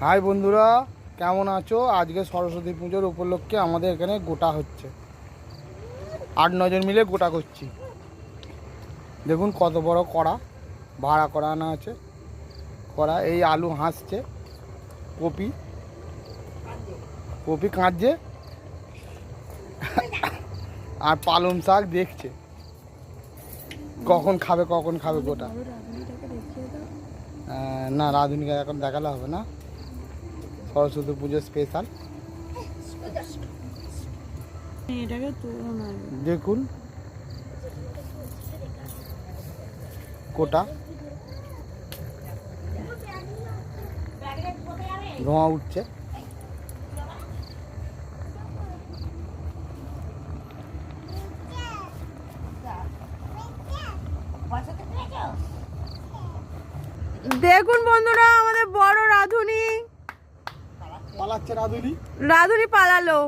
High বন্ধুরা, কেমন আছো? আজকে সরস্বতী পুজোর উপলক্ষে আমাদের এখানে গোটা হচ্ছে। 8-9 জন মিলে গোটা করছি। দেখুন কত বড় কড়া ভাড়া করা আনা আছে। কড়া এই আলু হাসছে, কপি কপি কাঁদছে, আর পালং শাক দেখছে কখন খাবে গোটা। না, রাঁধুনিকে এখন দেখালে হবে না, সরস্বতী পুজো স্পেশাল। দেখুন কোটা ধোঁয়া উঠছে। দেখুন বন্ধুরা, আমাদের বড় রাঁধুনি পালাচ্ছে। রাঁধুনি পালালো।